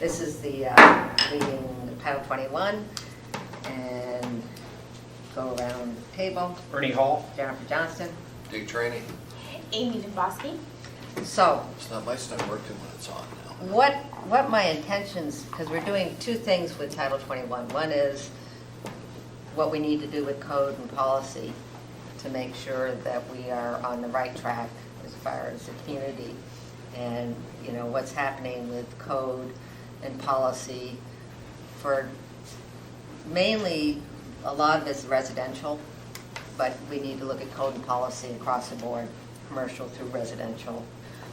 This is the reading Title 21, and go around the table. Ernie Hall. Jennifer Johnston. Dick Trainee. Amy Domboski. So It's not my stuff working when it's on now. what my intentions, because we're doing two things with Title 21. One is what we need to do with code and policy to make sure that we are on the right track as far as the community, and you know what's happening with code and policy for mainly a lot of it's residential, but we need to look at code and policy across the board, commercial through residential,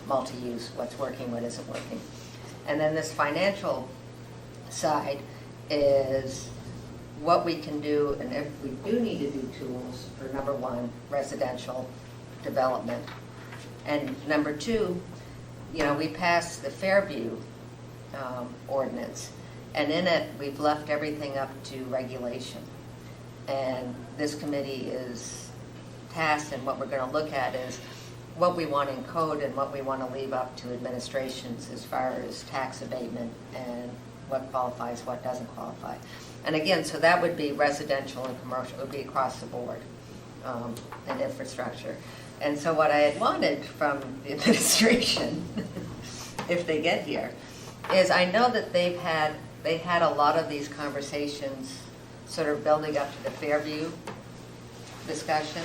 multi-use, what's working, what isn't working. And then this financial side is what we can do, and if we do need to do tools for number one, residential development. And number two, you know, we passed the Fairview ordinance, and in it, we've left everything up to regulation. And this committee is tasked, and what we're going to look at is what we want in code and what we want to leave up to administrations as far as tax abatement and what qualifies, what doesn't qualify. And again, so that would be residential and commercial, it would be across the board, and infrastructure. And so what I had wanted from the administration, if they get here, is I know that they had a lot of these conversations sort of building up to the Fairview discussion,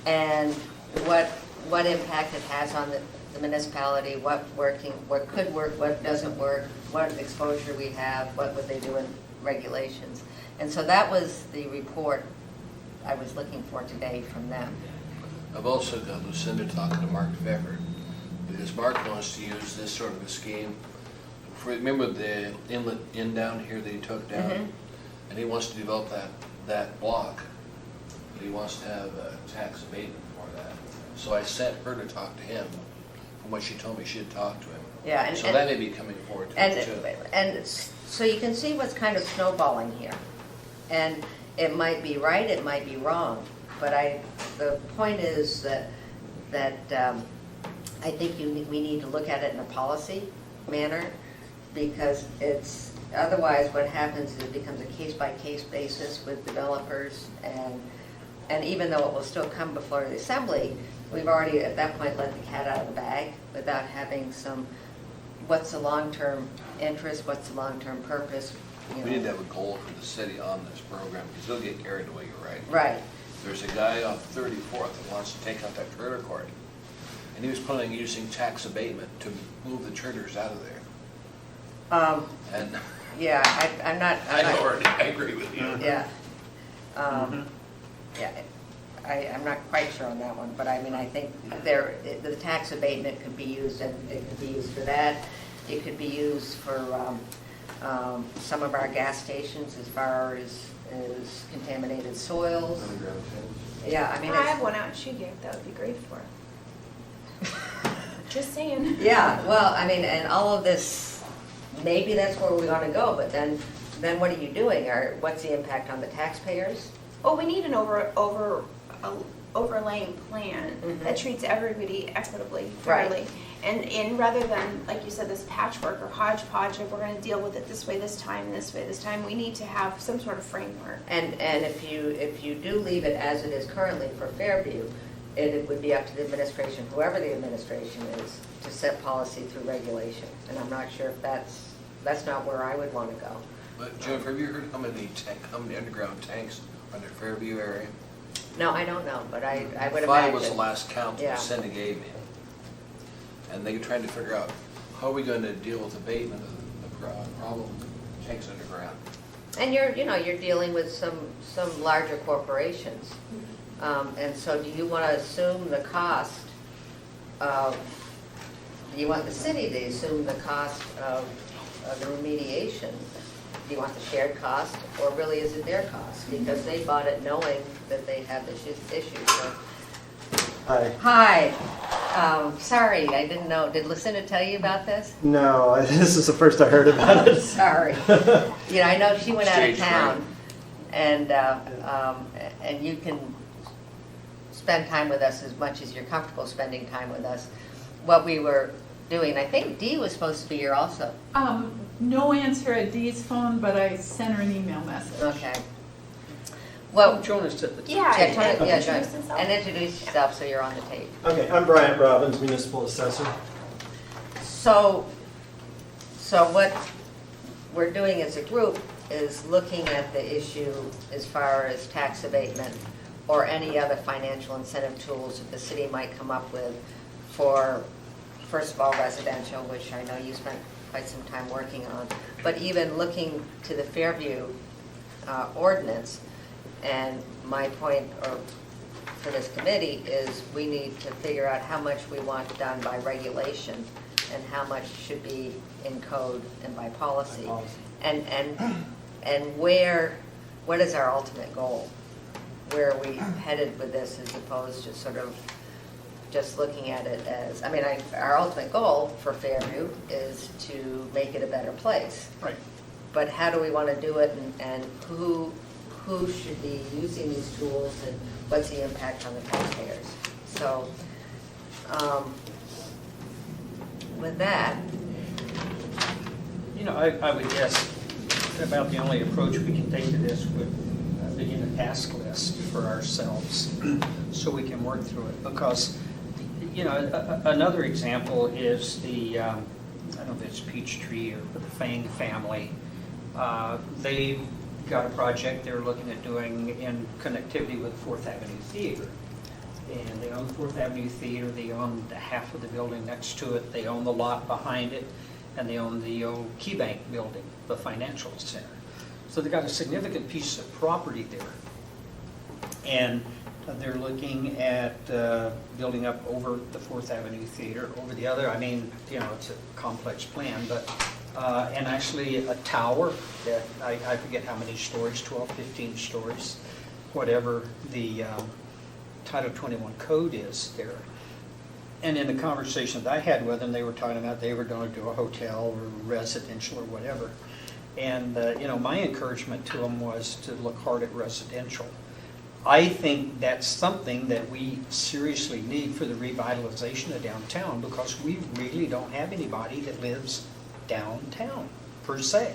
and what impact it has on the municipality, what's working, what could work, what doesn't work, what exposure we have, what would they do in regulations. And so that was the report I was looking for today from them. I've also got Lucinda talking to Mark Pfeffer, because Mark wants to use this sort of a scheme. Remember the inlet inn down here that he took down? And he wants to develop that block, but he wants to have a tax abatement for that. So I sent her to talk to him. From what she told me, she had talked to him. Yeah, So that may be coming forward to us too. And so you can see what's kind of snowballing here. And it might be right, it might be wrong, but the point is that I think we need to look at it in a policy manner, because it's, otherwise what happens is it becomes a case-by-case basis with developers, and even though it will still come before the assembly, we've already at that point let the cat out of the bag without having some, what's the long-term interest, what's the long-term purpose, you know. We need to have a goal for the city on this program, because they'll get carried away, you're right. Right. There's a guy off 34th that wants to take out that trailer court, and he was planning on using tax abatement to move the trailers out of there. And Yeah, I'm not. I agree with you. Yeah. Yeah, I'm not quite sure on that one, but I mean, I think the tax abatement could be used, and it could be used for that. It could be used for some of our gas stations as far as contaminated soils. Underground tanks. Yeah, I mean, I have one out in Shoegate that would be great for it. Just saying. yeah, well, I mean, and all of this, maybe that's where we want to go, but then what are you doing? Or what's the impact on the taxpayers? Well, we need an overlaying plan that treats everybody equitably, Right. fairly. And rather than, like you said, this patchwork or hodgepodge of we're going to deal with it this way this time, this way this time, we need to have some sort of framework. And if you do leave it as it is currently for Fairview, it would be up to the administration, whoever the administration is, to set policy through regulation. And I'm not sure if that's not where I would want to go. But Jennifer, have you heard how many underground tanks are in the Fairview area? No, I don't know, but I would imagine. 5 was the last count Yeah. that Cindy gave me. And they were trying to figure out, how are we going to deal with abatement of the problem of tanks underground? And you're dealing with some larger corporations. And so do you want to assume the cost of, do you want the city to assume the cost of the remediation? Do you want the shared cost, or really is it their cost? Because they bought it knowing that they have this issue. So. Hi. Sorry, I didn't know. Did Lucinda tell you about this? No, this is the first I heard about it. Sorry. I know she went out of Stage town, and you can spend time with us as much as you're comfortable spending time with us. What we were doing, I think Dee was supposed to be here also. No answer at Dee's phone, but I sent her an email message. Okay. Well, Join us at the. Yeah. yeah, try to- yeah, Introduce John, himself. and introduce yourself so you're on the tape. Okay, I'm Bryant Robbins, Municipal Assessor. So what we're doing as a group is looking at the issue as far as tax abatement or any other financial incentive tools that the city might come up with for, first of all, residential, which I know you spent quite some time working on, but even looking to the Fairview ordinance. And my point for this committee is we need to figure out how much we want done by regulation and how much should be in code and by policy. By policy. And what is our ultimate goal? Where are we headed with this as opposed to sort of just looking at it as, I mean, our ultimate goal for Fairview is to make it a better place. Right. But how do we want to do it and who should be using these tools and what's the impact on the taxpayers? So, with that, You know, I would guess about the only approach we can take to this would begin a task list for ourselves so we can work through it. Because, you know, another example is the, I don't know if it's Peachtree or the Fang family. They got a project they're looking at doing in connectivity with Fourth Avenue Theater. And they own the Fourth Avenue Theater, they own the half of the building next to it, they own the lot behind it, and they own the old Key Bank building, the financial center. So they've got a significant piece of property there. And they're looking at building up over the Fourth Avenue Theater, over the other, I mean, you know, it's a complex plan, but, and actually a tower that, I forget how many stories, 12, 15 stories, whatever the Title 21 code is there. And in the conversations I had with them, they were talking about they were going to do a hotel or residential or whatever. And, you know, my encouragement to them was to look hard at residential. I think that's something that we seriously need for the revitalization of downtown because we really don't have anybody that lives downtown, per se.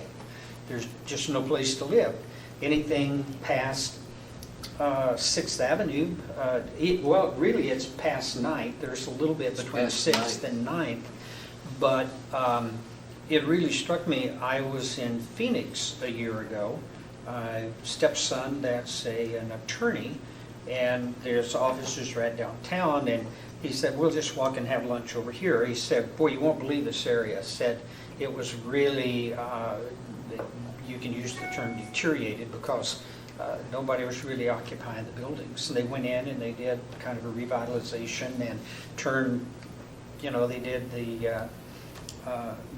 There's just no place to live. Anything past 6th Avenue, well, really it's past 9th. There's a little bit between past 6th and 9th. But it really struck me, I was in Phoenix a year ago. Stepson, that's an attorney, and there's offices right downtown, and he said, we'll just walk and have lunch over here. He said, boy, you won't believe this area. Said it was really, you can use the term deteriorated because nobody was really occupying the buildings. So they went in and they did kind of a revitalization and turned, you know, they did the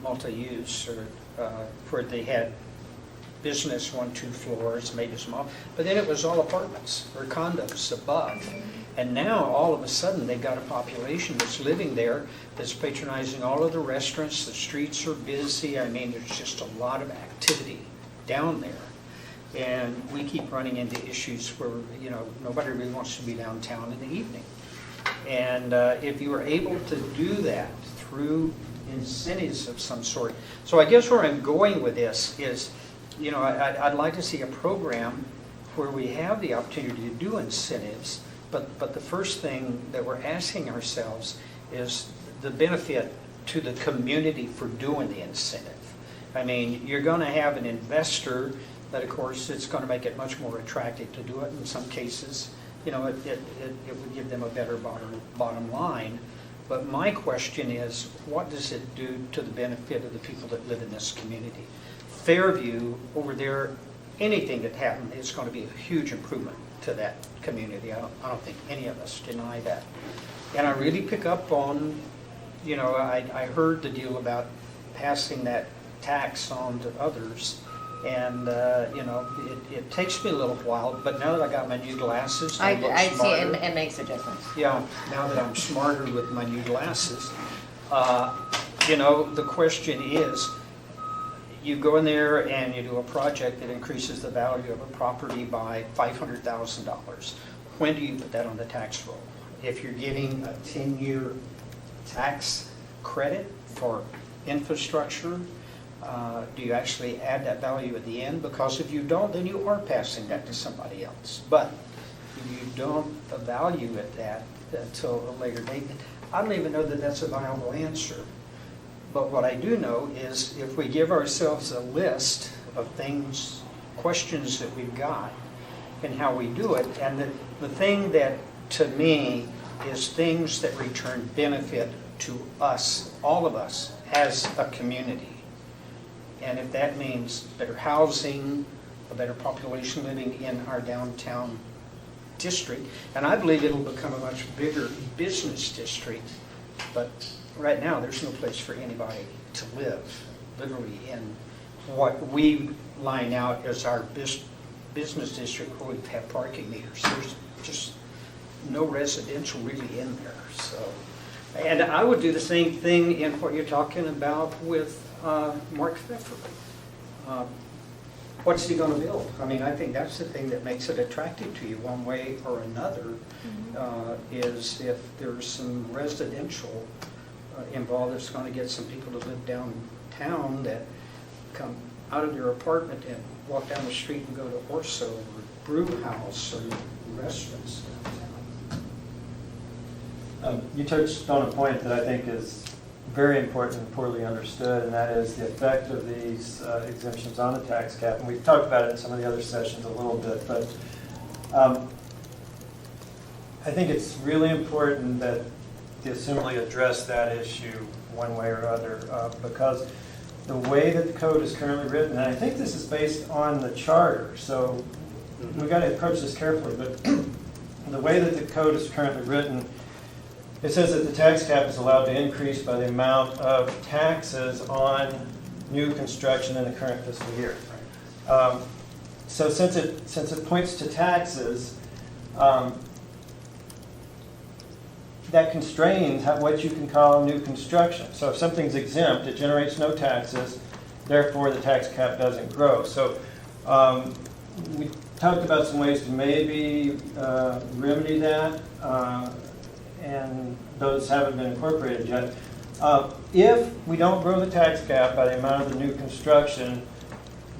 multi-use or where they had business 1, 2 floors, maybe small, but then it was all apartments or condos above. And now all of a sudden they've got a population that's living there that's patronizing all of the restaurants, the streets are busy, I mean there's just a lot of activity down there. And we keep running into issues where, you know, nobody really wants to be downtown in the evening. And if you were able to do that through incentives of some sort. So I guess where I'm going with this is, you know, I'd like to see a program where we have the opportunity to do incentives, but the first thing that we're asking ourselves is the benefit to the community for doing the incentive. I mean, you're going to have an investor that, of course, it's going to make it much more attractive to do it in some cases. You know, it would give them a better bottom line. But my question is, what does it do to the benefit of the people that live in this community? Fairview, over there, anything that happened is going to be a huge improvement to that community. I don't think any of us deny that. And I really pick up on, you know, I heard the deal about passing that tax on to others. And, you know, it takes me a little while, but now that I got my new glasses, I look I see smarter. it makes a difference. Yeah, now that I'm smarter with my new glasses, you know, the question is, you go in there and you do a project that increases the value of a property by $500,000. When do you put that on the tax roll? If you're getting a 10-year tax credit for infrastructure, Do you actually add that value at the end? Because if you don't, then you are passing that to somebody else. But if you don't value at that until a later date, I don't even know that that's a viable answer. But what I do know is if we give ourselves a list of things, questions that we've got, and how we do it, and the thing that, to me, is things that return benefit to us, all of us, as a community. And if that means better housing, a better population living in our downtown district, and I believe it'll become a much bigger business district, but right now, there's no place for anybody to live, literally, in what we line out as our business district where we have parking meters. There's just no residential really in there, so. And I would do the same thing in what you're talking about with Mark Pfeffer. What's he going to build? I mean, I think that's the thing that makes it attractive to you one way or another, is if there's some residential involved that's going to get some people to live downtown that come out of their apartment and walk down the street and go to Orso or Brew House or restaurants downtown. You touched on a point that I think is very important and poorly understood, and that is the effect of these exemptions on the tax cap. And we've talked about it in some of the other sessions a little bit, but I think it's really important that the Assembly address that issue one way or other, because the way that the code is currently written, and I think this is based on the charter, so we've got to approach this carefully, but the way that the code is currently written, it says that the tax cap is allowed to increase by the amount of taxes on new construction in the current fiscal year. So since it points to taxes, that constrains what you can call new construction. So if something's exempt, it generates no taxes, therefore the tax cap doesn't grow. So we talked about some ways to maybe remedy that, and those haven't been incorporated yet. If we don't grow the tax cap by the amount of the new construction,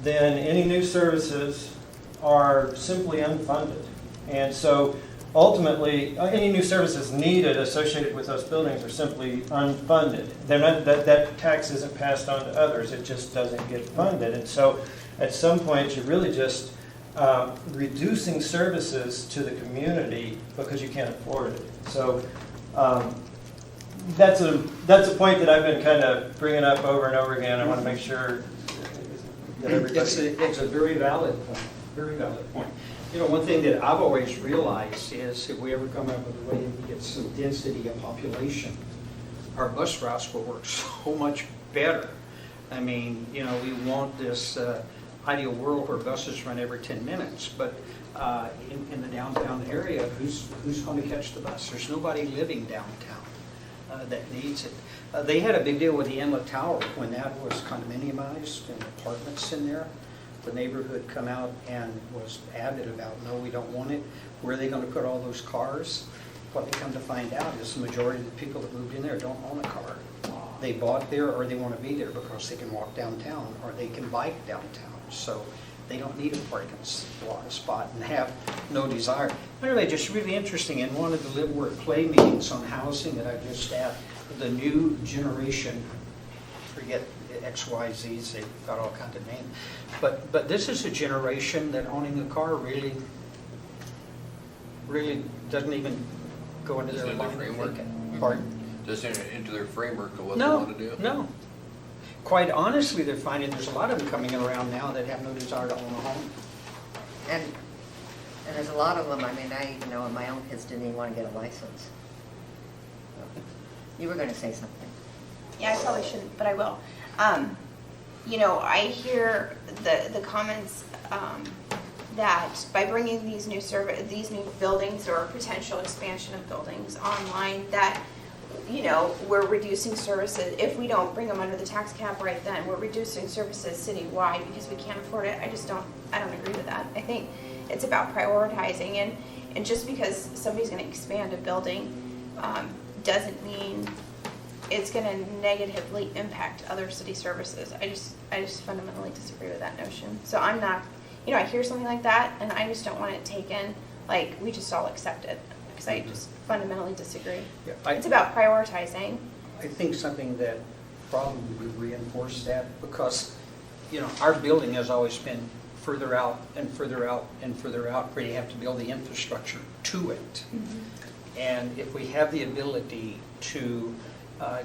then any new services are simply unfunded. And so ultimately, any new services needed associated with those buildings are simply unfunded. They're not, that tax isn't passed on to others, it just doesn't get funded. And so at some point, you're really just reducing services to the community because you can't afford it. So that's a point that I've been kind of bringing up over and over again. I want to make sure that everybody... It's a very valid point, very valid point. You know, one thing that I've always realized is if we ever come up with a way to get some density of population, our bus routes will work so much better. I mean, you know, we want this ideal world where buses run every 10 minutes, but in the downtown area, who's going to catch the bus? There's nobody living downtown that needs it. They had a big deal with the Inlet Tower when that was condominiumized and apartments in there. The neighborhood come out and was avid about, no, we don't want it. Where are they going to put all those cars? What they come to find out is the majority of the people that moved in there don't own a car. They bought there or they want to be there because they can walk downtown or they can bike downtown. So they don't need a parking spot and have no desire. Anyway, just really interesting. In one of the Live, Work, Play meetings on housing that I just had, the new generation, forget XYZs, they've got all kinds of names. But this is a generation that owning a car really doesn't even go into their line of thinking. Pardon? Doesn't into their framework of what No, they want to do? no. Quite honestly, they're finding there's a lot of them coming around now that have no desire to own a home. And there's a lot of them, I mean, I even know my own kids didn't even want to get a license. You were going to say something. Yeah, I probably shouldn't, but I will. You know, I hear the comments that by bringing these new buildings or potential expansion of buildings online, that, you know, we're reducing services. If we don't bring them under the tax cap right then, we're reducing services citywide because we can't afford it. I don't agree with that. I think it's about prioritizing, and just because somebody's going to expand a building doesn't mean it's gonna negatively impact other city services. I just fundamentally disagree with that notion. So I'm not, you know, I hear something like that, and I just don't want it taken, like, we just all accept it, because I just fundamentally disagree. Yeah, It's about prioritizing. I think something that probably would reinforce that, because, you know, our building has always been further out and further out and further out, where you have to build the infrastructure to it. And if we have the ability to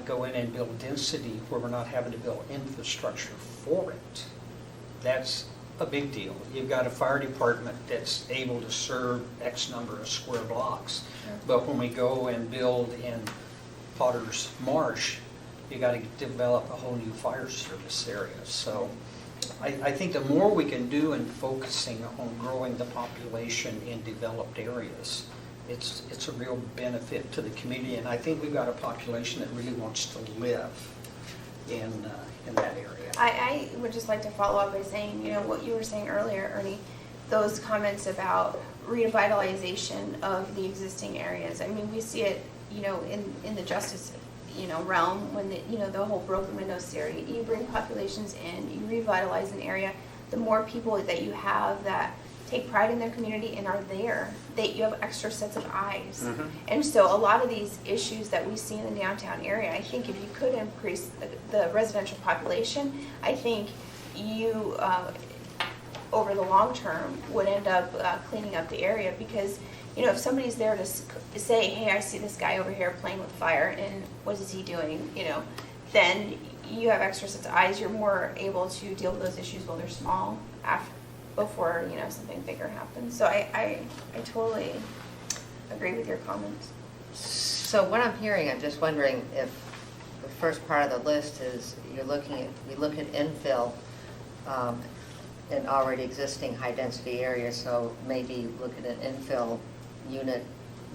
go in and build density where we're not having to build infrastructure for it, that's a big deal. You've got a fire department that's able to serve X number of square blocks. But when we go and build in Potter's Marsh, you got to develop a whole new fire service area. So I think the more we can do in focusing on growing the population in developed areas, it's a real benefit to the community. And I think we've got a population that really wants to live in that area. I would just like to follow up by saying, you know, what you were saying earlier, Ernie, those comments about revitalization of the existing areas. I mean, we see it, you know, in the justice, you know, realm, when the, you know, the whole broken windows theory. You bring populations in, you revitalize an area, the more people that you have that take pride in their community and are there, that you have extra sets of eyes. And so a lot of these issues that we see in the downtown area, I think if you could increase the residential population, I think you, over the long term, would end up cleaning up the area, because, you know, if somebody's there to say, hey, I see this guy over here playing with fire, and what is he doing, you know, then you have extra sets of eyes. You're more able to deal with those issues while they're small, before, you know, something bigger happens. So I totally agree with your comments. So what I'm hearing, I'm just wondering if the first part of the list is we look at infill in already existing high-density areas, so maybe look at an infill unit,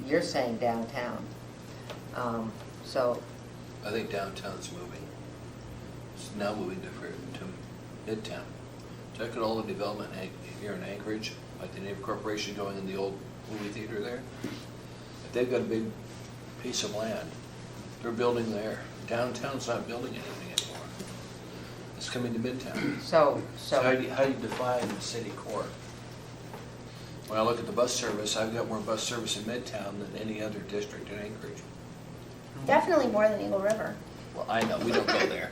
you're saying downtown. So I think downtown's moving. It's now moving to Midtown. Check out all the development here in Anchorage, like the Naval Corporation going in the old movie theater there. If they've got a big piece of land, they're building there. Downtown's not building anything anymore. It's coming to Midtown. So how do you define the city core? When I look at the bus service, I've got more bus service in Midtown than any other district in Anchorage. Definitely more than Eagle River. Well, I know, we don't go there.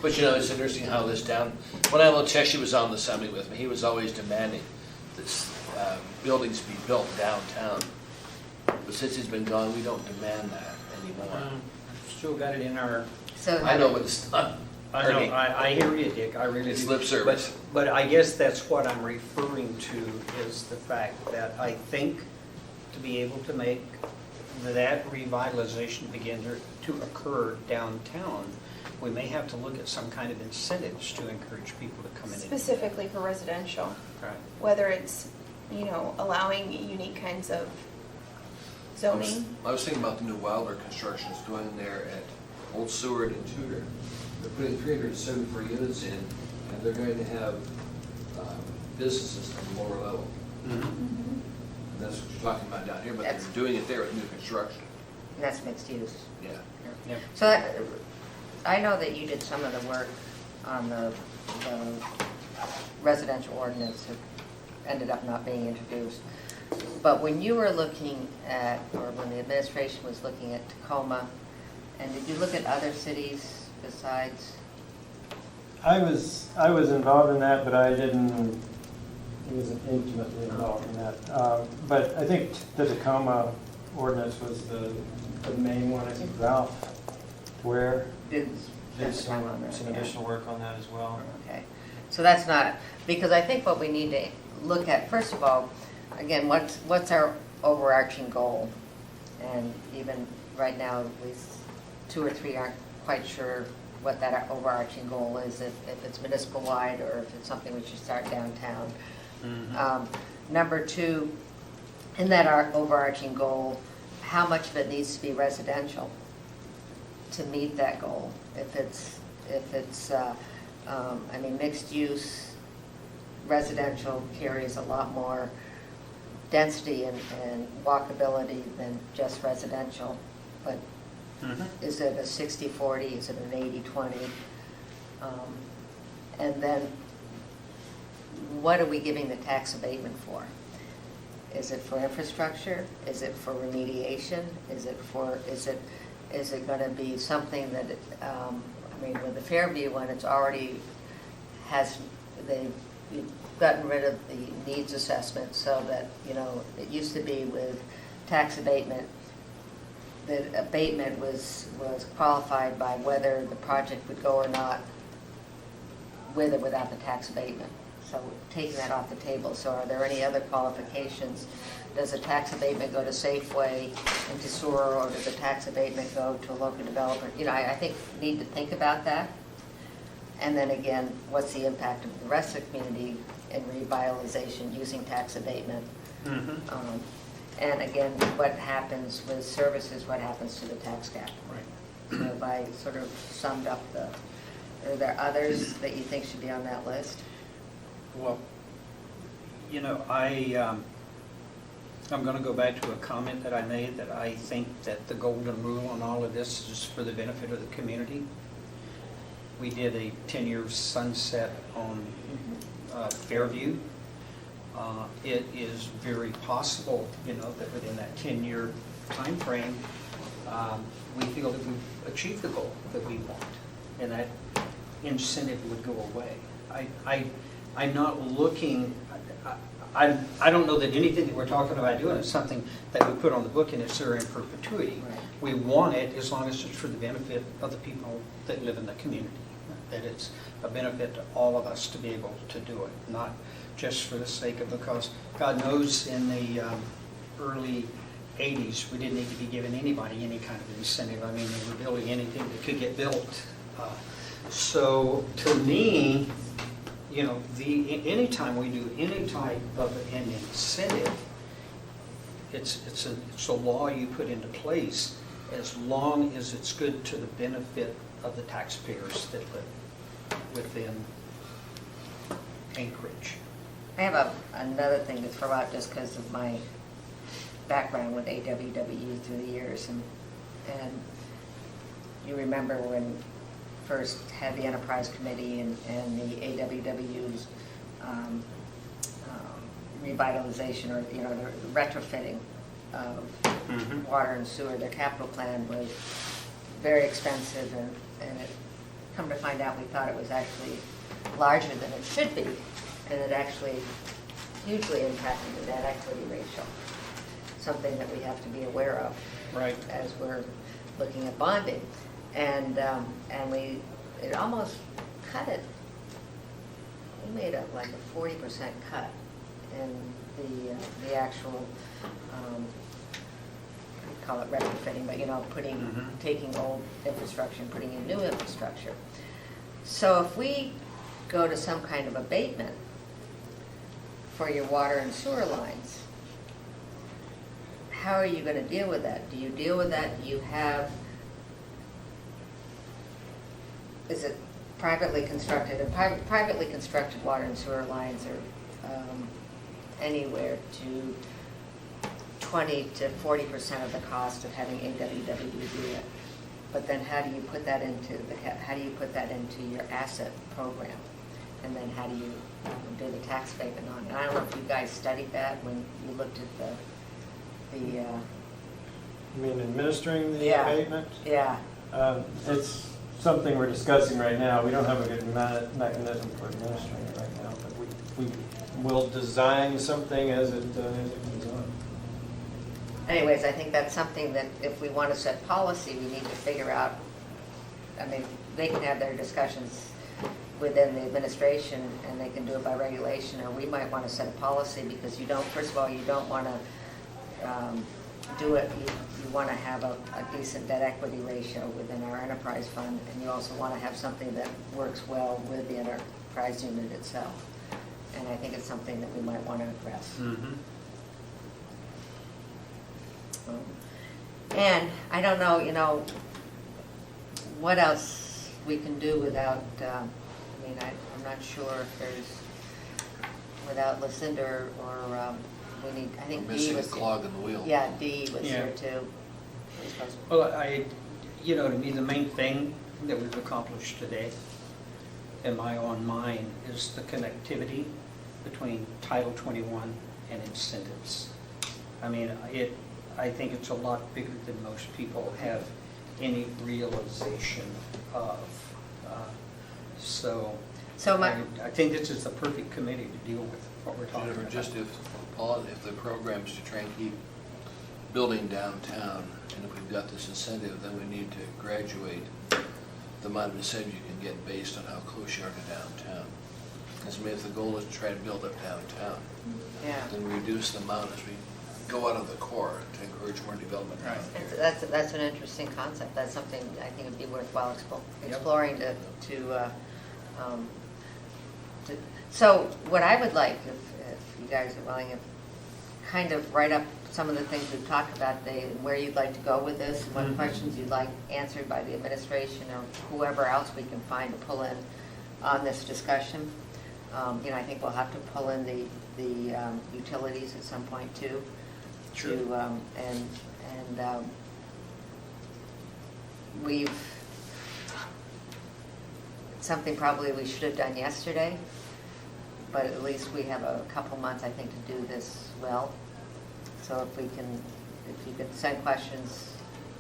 But you know, it's interesting how this when Alan Teshi was on the assembly with me, he was always demanding that buildings be built downtown. But since he's been gone, we don't demand that anymore. Still got it in our, I know, but it's not. I know, I hear you, Dick, I really do. It's lip service. But I guess that's what I'm referring to, is the fact that I think to be able to make that revitalization begin to occur downtown, we may have to look at some kind of incentives to encourage people to come in. Specifically for residential. Right. Whether it's, you know, allowing unique kinds of zoning. I was thinking about the new Wilder constructions going there at Old Seward and Tudor. They're putting 374 units in, and they're going to have businesses on the lower level. And that's what you're talking about down here, but they're doing it there with new construction. and that's mixed use. Yeah. Yep. So I know that you did some of the work on the residential ordinance that ended up not being introduced. But when you were looking at, or when the administration was looking at Tacoma, and did you look at other cities besides? I was involved in that, but I wasn't intimately involved in that. But I think the Tacoma ordinance was the main one. I think Ralph Ware Did did spend time on that, some yeah. additional work on that as well. Okay, so that's not, because I think what we need to look at, first of all, again, what's our overarching goal? And even right now, at least 2 or 3 aren't quite sure what that overarching goal is, if it's municipal-wide or if it's something we should start downtown. Number 2, in that our overarching goal, how much of it needs to be residential to meet that goal? If it's I mean, mixed use residential carries a lot more density and walkability than just residential. But Is it a 60-40, is it an 80-20? And then, what are we giving the tax abatement for? Is it for infrastructure? Is it for remediation? Is it gonna be something that, I mean, with the Fairview one, it's already they've gotten rid of the needs assessment, so that, you know, it used to be with tax abatement, the abatement was qualified by whether the project would go or not, with or without the tax abatement. So taking that off the table, so are there any other qualifications? Does a tax abatement go to Safeway and to sewer, or does a tax abatement go to a local developer? You know, I think we need to think about that. And then again, what's the impact of the rest of the community in revitalization using tax abatement? And again, what happens with services, what happens to the tax cap? Right. So have I sort of summed up are there others that you think should be on that list? Well, you know, I'm going to go back to a comment that I made, that I think that the golden rule on all of this is for the benefit of the community. We did a 10-year sunset on Fairview. It is very possible, you know, that within that 10-year time frame, we feel that we've achieved the goal that we want, and that incentive would go away. I'm not looking, I don't know that anything that we're talking about doing is something that we put on the book and it's there in perpetuity. Right. We want it as long as it's for the benefit of the people that live in the community, that it's a benefit to all of us to be able to do it, not just for the sake of, because God knows in the early 80s, we didn't need to be giving anybody any kind of incentive. I mean, they were building anything that could get built. So to me, you know, anytime we do any type of an incentive, it's a law you put into place as long as it's good to the benefit of the taxpayers that live within Anchorage. I have another thing to throw out just because of my background with AWWU through the years. And you remember when first had the Enterprise Committee and the AWWU's revitalization, or, you know, the retrofitting of water and sewer. Their capital plan was very expensive, and it, come to find out, we thought it was actually larger than it should be, and it actually hugely impacted the debt equity ratio, something that we have to be aware of Right. as we're looking at bonding. And it almost cut it. We made like a 40% cut in the actual, we call it retrofitting, but, you know, taking old infrastructure and putting in new infrastructure. So if we go to some kind of abatement for your water and sewer lines, how are you going to deal with that? Do you deal with that? Do you have, is it privately constructed? And privately constructed water and sewer lines are anywhere to 20 to 40% of the cost of having AWW do it. But then how do you put that into your asset program? And then how do you do the tax abatement on it? I don't know if you guys studied that when you looked at You mean administering the Yeah. abatement? yeah. It's something we're discussing right now. We don't have a good mechanism for administering it right now, but we will design something as it comes on. Anyways, I think that's something that if we want to set policy, we need to figure out. I mean, they can have their discussions within the administration, and they can do it by regulation, or we might want to set a policy, because you don't, first of all, you don't want to do it, you want to have a decent debt equity ratio within our enterprise fund, and you also want to have something that works well with the enterprise unit itself. And I think it's something that we might want to address. And I don't know, you know, what else we can do without, I mean, I'm not sure if there's, without Lucinda, or we need, I think We're Dee missing a was. cog in the wheel. Yeah, Dee was Yeah. here too. Well, You know, to me, the main thing that we've accomplished today, in my own mind, is the connectivity between Title 21 and incentives. I mean, I think it's a lot bigger than most people have any realization of. So I think this is the perfect committee to deal with what we're talking Jennifer, about. just if the program's to try and keep building downtown, and if we've got this incentive, then we need to graduate the amount of incentive you can get based on how close you are to downtown. Because I mean, if the goal is to try to build up downtown, Yeah. then we reduce the amount as we go out of the core to encourage more development down here. That's an interesting concept. That's something I think would be worthwhile exploring so what I would like, if you guys are willing, if kind of write up some of the things we've talked about, where you'd like to go with this, what questions you'd like answered by the administration or whoever else we can find to pull in on this discussion. I think we'll have to pull in the utilities at some point too. Sure. We've, something probably we should have done yesterday, but at least we have a couple months, I think, to do this well. So if you could send questions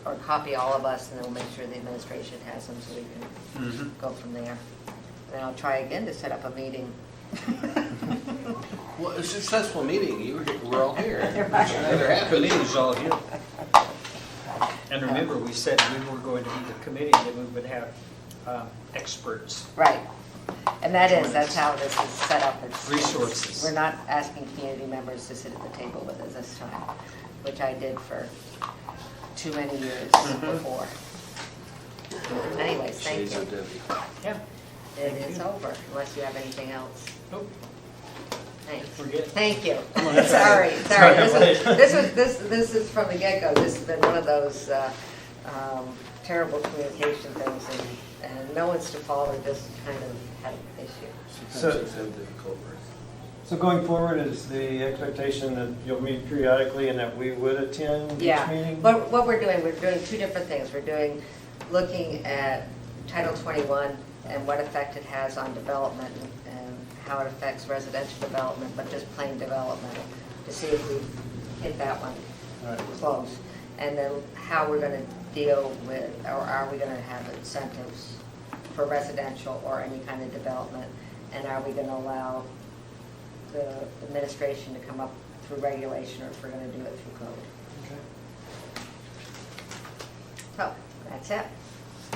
or copy all of us, and then we'll make sure the administration has them so we can go from there. Then I'll try again to set up a meeting. Well, a successful meeting, we're all here. The committee's all here. And remember, we said we were going to be the committee, that we would have experts. Right. And that's how this is set up. It's Resources. We're not asking community members to sit at the table with us this time, which I did for too many years before. Anyways, thank Shades you. of Debbie. Yeah. It is over, unless you have anything else. Nope. Thanks. We're good. Thank you. on. Sorry. This is from the get-go. This has been one of those terrible communication things, and no one's to fault. We just kind of had an issue. Sometimes it's a difficult word. So going forward, is the expectation that you'll meet periodically and that we would attend each Yeah, meeting? but what we're doing two different things. Looking at Title 21 and what effect it has on development and how it affects residential development, but just plain development, to see if we hit that one Right. close. And then how we're going to deal with, or are we going to have incentives for residential or any kind of development? And are we going to allow the administration to come up through regulation, or if we're going to do it through code? Okay. So, that's it.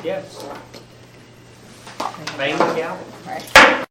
Yes. Bang the gavel. Right.